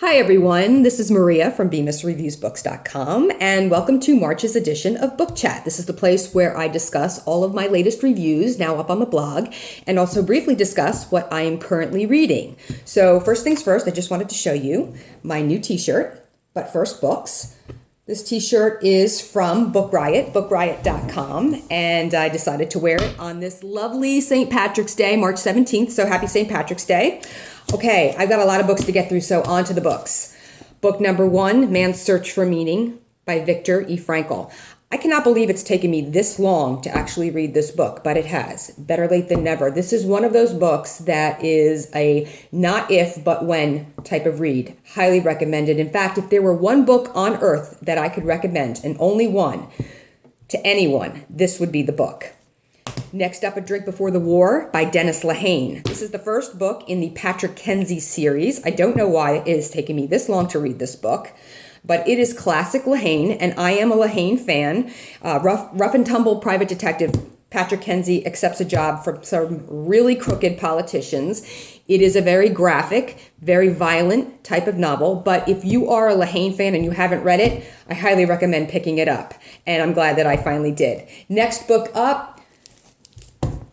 Hi everyone, this is Maria from bemisreviewsbooks.com and welcome to March's edition of Book Chat. This is the place where I discuss all of my latest reviews now up on the blog and also briefly discuss what I am currently reading. So first things first, I just wanted to show you my new t-shirt, but first books. This t-shirt is from Book Riot, bookriot.com, and I decided to wear it on this lovely St. Patrick's Day, March 17th, so happy St. Patrick's Day. Okay, I've got a lot of books to get through, so on to the books. Book number 1, Man's Search for Meaning by Viktor E. Frankl. I cannot believe it's taken me this long to actually read this book, but it has. Better late than never. This is one of those books that is a not if, but when type of read. Highly recommended. In fact, if there were one book on earth that I could recommend, and only one, to anyone, this would be the book. Next up, A Drink Before the War by Dennis Lehane. This is the first book in the Patrick Kenzie series. I don't know why it is taking me this long to read this book, but it is classic Lehane, and I am a Lehane fan. Rough and tumble private detective Patrick Kenzie accepts a job from some really crooked politicians. It is a very graphic, very violent type of novel, but if you are a Lehane fan and you haven't read it, I highly recommend picking it up, and I'm glad that I finally did. Next book up,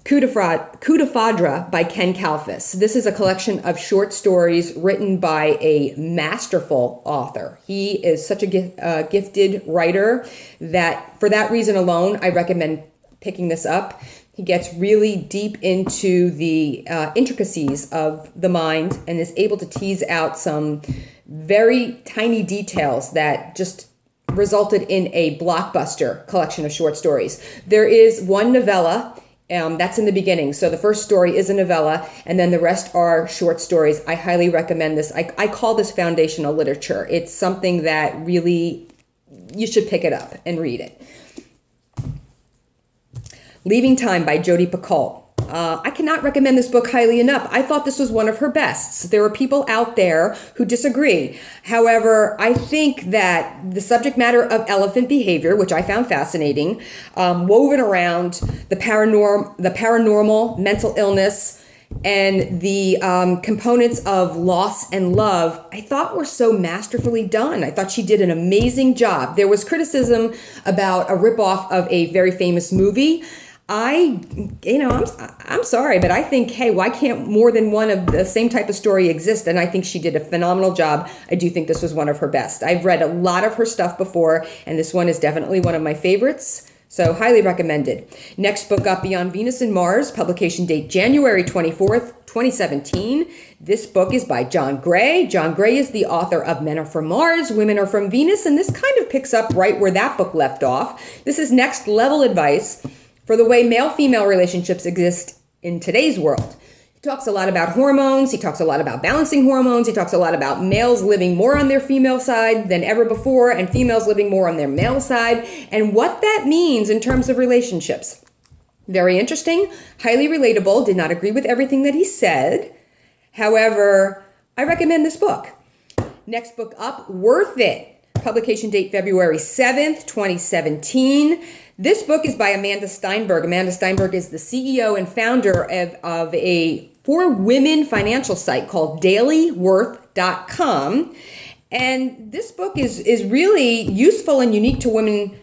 Coup de Foudre by Ken Kalfus. This is a collection of short stories written by a masterful author. He is such a gifted writer that for that reason alone, I recommend picking this up. He gets really deep into the intricacies of the mind and is able to tease out some very tiny details that just resulted in a blockbuster collection of short stories. There is one novella that's in the beginning. So the first story is a novella, and then the rest are short stories. I highly recommend this. I call this foundational literature. It's something that really, you should pick it up and read it. Leaving Time by Jodi Picoult. I cannot recommend this book highly enough. I thought this was one of her bests. There are people out there who disagree. However, I think that the subject matter of elephant behavior, which I found fascinating, woven around the paranormal, mental illness, and the components of loss and love, I thought were so masterfully done. I thought she did an amazing job. There was criticism about a ripoff of a very famous movie. I'm sorry, but I think, hey, why can't more than one of the same type of story exist? And I think she did a phenomenal job. I do think this was one of her best. I've read a lot of her stuff before, and this one is definitely one of my favorites. So highly recommended. Next book up, Beyond Venus and Mars, publication date January 24th, 2017. This book is by John Gray. John Gray is the author of Men Are From Mars, Women Are From Venus, and this kind of picks up right where that book left off. This is next level advice for the way male-female relationships exist in today's world. He talks a lot about hormones. He talks a lot about balancing hormones. He talks a lot about males living more on their female side than ever before and females living more on their male side and what that means in terms of relationships. Very interesting, highly relatable. Did not agree with everything that he said. However, I recommend this book. Next book up, Worth It. Publication date February 7th, 2017. This book is by Amanda Steinberg. Amanda Steinberg is the CEO and founder of a for women financial site called dailyworth.com. And this book is really useful and unique to women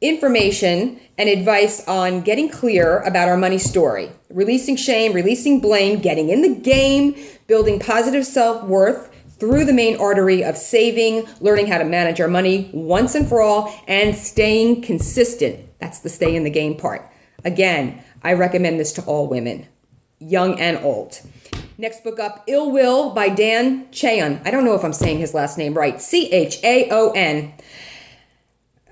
information and advice on getting clear about our money story, releasing shame, releasing blame, getting in the game, building positive self-worth through the main artery of saving, learning how to manage our money once and for all, and staying consistent. That's the stay in the game part. Again, I recommend this to all women, young and old. Next book up, Ill Will by Dan Chaon. I don't know if I'm saying his last name right. Chaon.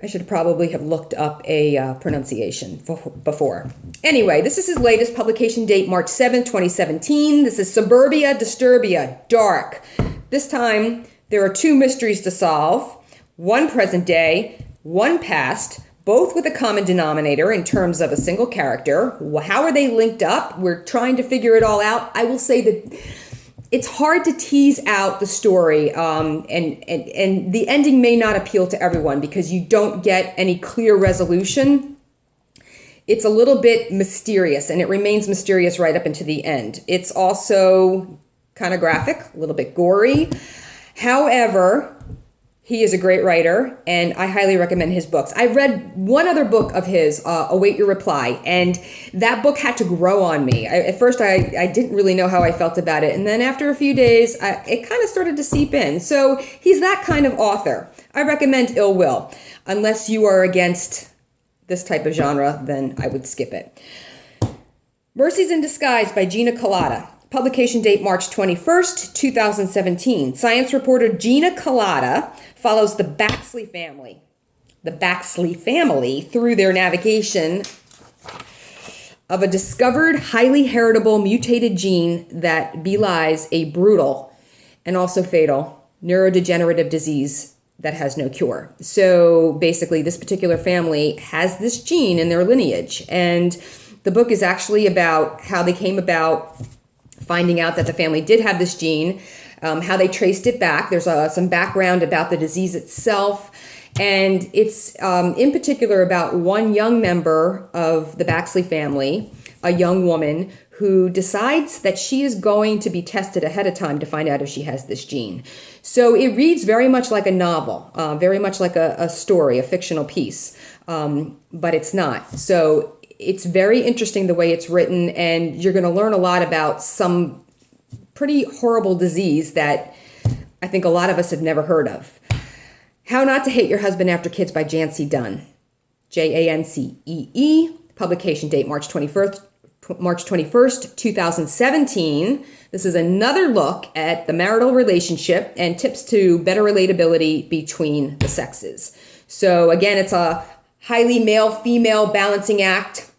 I should probably have looked up a pronunciation before. Anyway, this is his latest publication date, March 7th, 2017. This is Suburbia Disturbia, Dark. This time, there are 2 mysteries to solve, one present day, one past, both with a common denominator in terms of a single character. How are they linked up? We're trying to figure it all out. I will say that it's hard to tease out the story, and the ending may not appeal to everyone because you don't get any clear resolution. It's a little bit mysterious, and it remains mysterious right up into the end. It's also kind of graphic, a little bit gory. However, he is a great writer, and I highly recommend his books. I read one other book of his, Await Your Reply, and that book had to grow on me. At first, I didn't really know how I felt about it, and then after a few days, it kind of started to seep in. So he's that kind of author. I recommend Ill Will. Unless you are against this type of genre, then I would skip it. Mercies in Disguise by Gina Kolata. Publication date March 21st, 2017. Science reporter Gina Kolata follows the Baxley family through their navigation of a discovered highly heritable mutated gene that belies a brutal and also fatal neurodegenerative disease that has no cure. So basically, this particular family has this gene in their lineage, and the book is actually about how they came about finding out that the family did have this gene, how they traced it back. There's some background about the disease itself, and it's in particular about one young member of the Baxley family, a young woman who decides that she is going to be tested ahead of time to find out if she has this gene. So it reads very much like a novel, very much like a story, a fictional piece, but it's not. So it's very interesting the way it's written, and you're going to learn a lot about some pretty horrible disease that I think a lot of us have never heard of. How Not to Hate Your Husband After Kids by Jancee Dunn. Jancee. Publication date March 21st, 2017. This is another look at the marital relationship and tips to better relatability between the sexes. So again, it's a highly male-female balancing act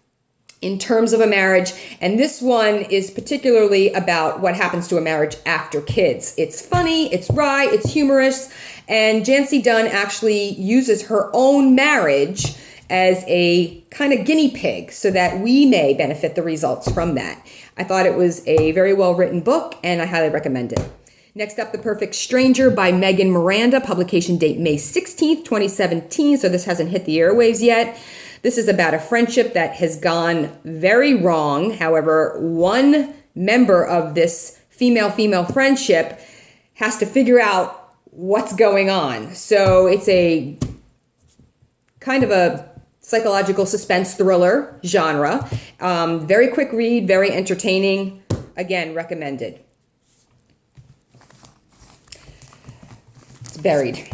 in terms of a marriage, and this one is particularly about what happens to a marriage after kids. It's funny, it's wry, it's humorous, and Jancee Dunn actually uses her own marriage as a kind of guinea pig so that we may benefit the results from that. I thought it was a very well-written book, and I highly recommend it. Next up, The Perfect Stranger by Megan Miranda, publication date May 16th, 2017, so this hasn't hit the airwaves yet. This is about a friendship that has gone very wrong. However, one member of this female-female friendship has to figure out what's going on. So it's a kind of a psychological suspense thriller genre. Very quick read, very entertaining. Again, recommended. It's Buried.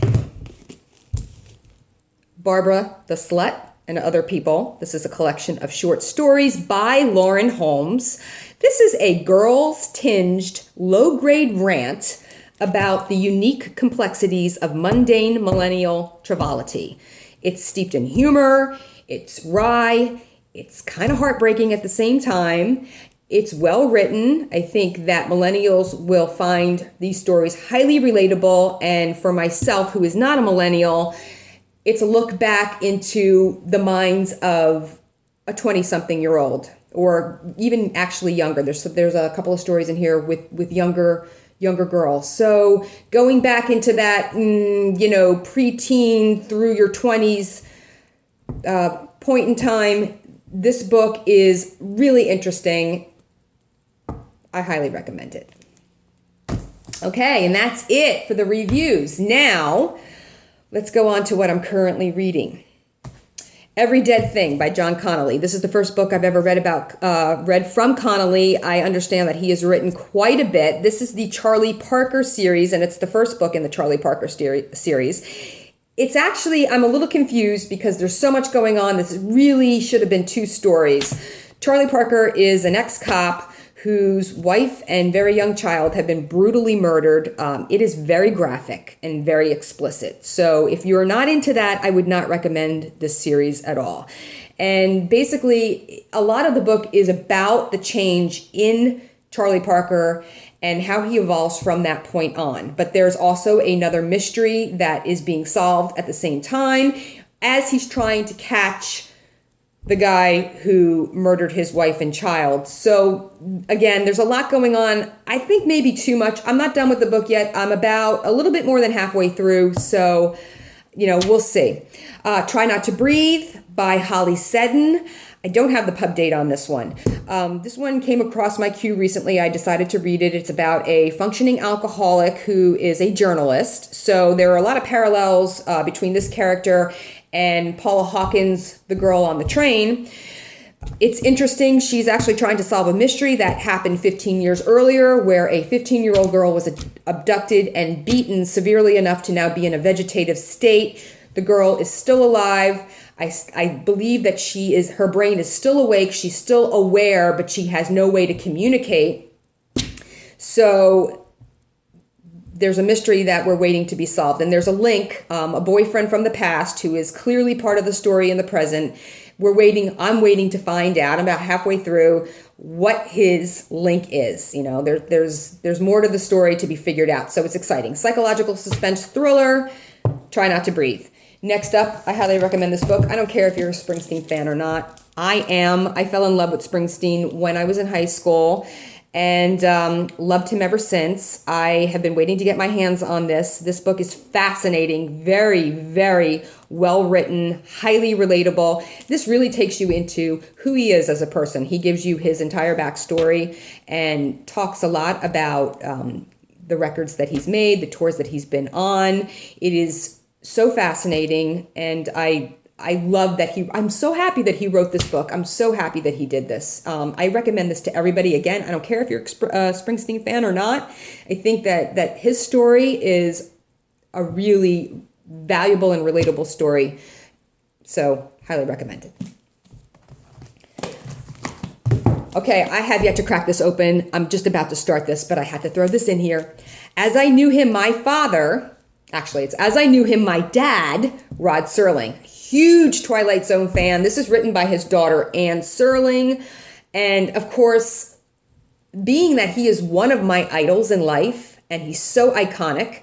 Barbara the Slut and Other People. This is a collection of short stories by Lauren Holmes. This is a girls-tinged, low-grade rant about the unique complexities of mundane millennial triviality. It's steeped in humor, it's wry, it's kind of heartbreaking at the same time. It's well written. I think that millennials will find these stories highly relatable, and for myself, who is not a millennial, it's a look back into the minds of a 20-something-year-old, or even actually younger. There's a couple of stories in here with younger girls. So going back into that, preteen through your 20s point in time, this book is really interesting. I highly recommend it. Okay, and that's it for the reviews. Now, let's go on to what I'm currently reading. Every Dead Thing by John Connolly. This is the first book I've ever read from Connolly. I understand that he has written quite a bit. This is the Charlie Parker series, and it's the first book in the Charlie Parker series. It's actually, I'm a little confused because there's so much going on. This really should have been two stories. Charlie Parker is an ex-cop whose wife and very young child have been brutally murdered. It is very graphic and very explicit. So if you're not into that, I would not recommend this series at all. And basically, a lot of the book is about the change in Charlie Parker and how he evolves from that point on. But there's also another mystery that is being solved at the same time as he's trying to catch the guy who murdered his wife and child. So again, there's a lot going on. I think maybe too much. I'm not done with the book yet. I'm about a little bit more than halfway through. So we'll see. Try Not to Breathe by Holly Seddon. I don't have the pub date on this one. This one came across my queue recently. I decided to read it. It's about a functioning alcoholic who is a journalist. So there are a lot of parallels between this character and Paula Hawkins, the girl on the train. It's interesting. She's actually trying to solve a mystery that happened 15 years earlier, where a 15-year-old girl was abducted and beaten severely enough to now be in a vegetative state. The girl is still alive. I believe that her brain is still awake. She's still aware, but she has no way to communicate. So there's a mystery that we're waiting to be solved. And there's a link, a boyfriend from the past who is clearly part of the story in the present. I'm waiting to find out. I'm about halfway through what his link is. There's more to the story to be figured out. So it's exciting. Psychological suspense thriller, Try Not to Breathe. Next up, I highly recommend this book. I don't care if you're a Springsteen fan or not. I am. I fell in love with Springsteen when I was in high school and loved him ever since. I have been waiting to get my hands on this. This book is fascinating, very, very well written, highly relatable. This really takes you into who he is as a person. He gives you his entire backstory and talks a lot about the records that he's made, the tours that he's been on. It is so fascinating, and I love that I'm so happy that he wrote this book. I'm so happy that he did this. I recommend this to everybody. Again, I don't care if you're a Springsteen fan or not. I think that his story is a really valuable and relatable story. So, highly recommend it. Okay, I have yet to crack this open. I'm just about to start this, but I had to throw this in here. As I Knew Him, My Father... Actually, it's As I Knew Him, My Dad, Rod Serling. Huge Twilight Zone fan. This is written by his daughter, Anne Serling. And of course, being that he is one of my idols in life, and he's so iconic,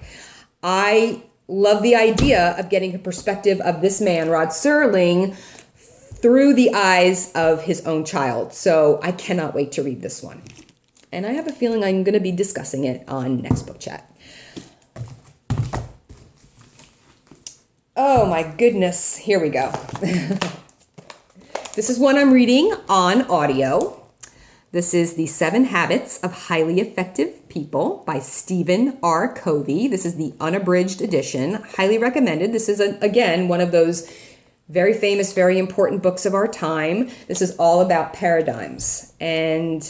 I love the idea of getting a perspective of this man, Rod Serling, through the eyes of his own child. So I cannot wait to read this one. And I have a feeling I'm going to be discussing it on Next Book Chat. Oh my goodness, here we go. This is one I'm reading on audio. This is The 7 Habits of Highly Effective People by Stephen R. Covey. This is the unabridged edition. Highly recommended. This is, again, one of those very famous, very important books of our time. This is all about paradigms. And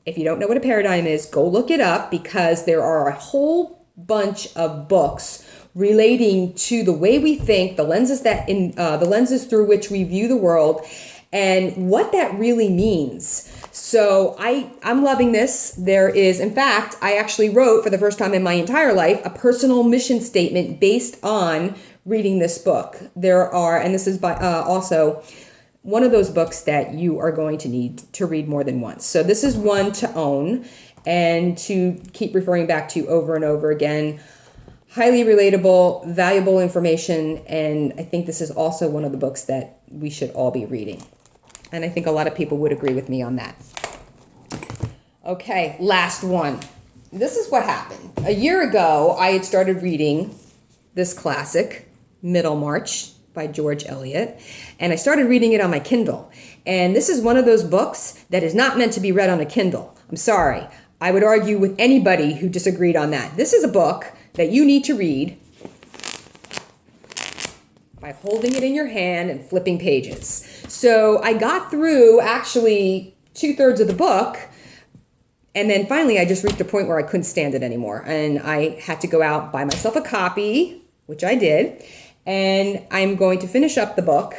if you don't know what a paradigm is, go look it up, because there are a whole bunch of books relating to the way we think, the lenses through which we view the world, and what that really means. So I'm loving this. There is, in fact, I actually wrote for the first time in my entire life a personal mission statement based on reading this book. And this is by also one of those books that you are going to need to read more than once. So this is one to own and to keep referring back to over and over again. Highly relatable, valuable information, and I think this is also one of the books that we should all be reading. And I think a lot of people would agree with me on that. Okay, last one. This is what happened. A year ago, I had started reading this classic, Middlemarch by George Eliot, and I started reading it on my Kindle. And this is one of those books that is not meant to be read on a Kindle. I'm sorry. I would argue with anybody who disagreed on that. This is a book that you need to read by holding it in your hand and flipping pages. So I got through actually 2/3 of the book, and then finally I just reached a point where I couldn't stand it anymore. And I had to go out, buy myself a copy, which I did, and I'm going to finish up the book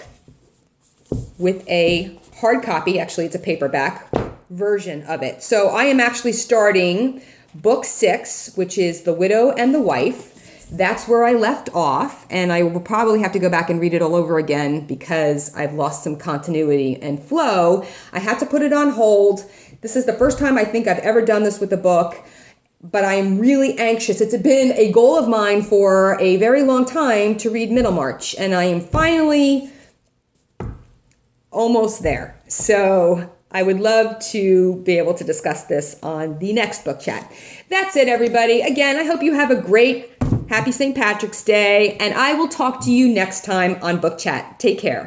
with a hard copy. Actually, it's a paperback version of it. So I am actually starting Book 6, which is The Widow and the Wife. That's where I left off, and I will probably have to go back and read it all over again because I've lost some continuity and flow. I had to put it on hold. This is the first time I think I've ever done this with a book, but I'm really anxious. It's been a goal of mine for a very long time to read Middlemarch, and I am finally almost there. So I would love to be able to discuss this on the next book chat. That's it, everybody. Again, I hope you have a great Happy St. Patrick's Day, and I will talk to you next time on Book Chat. Take care.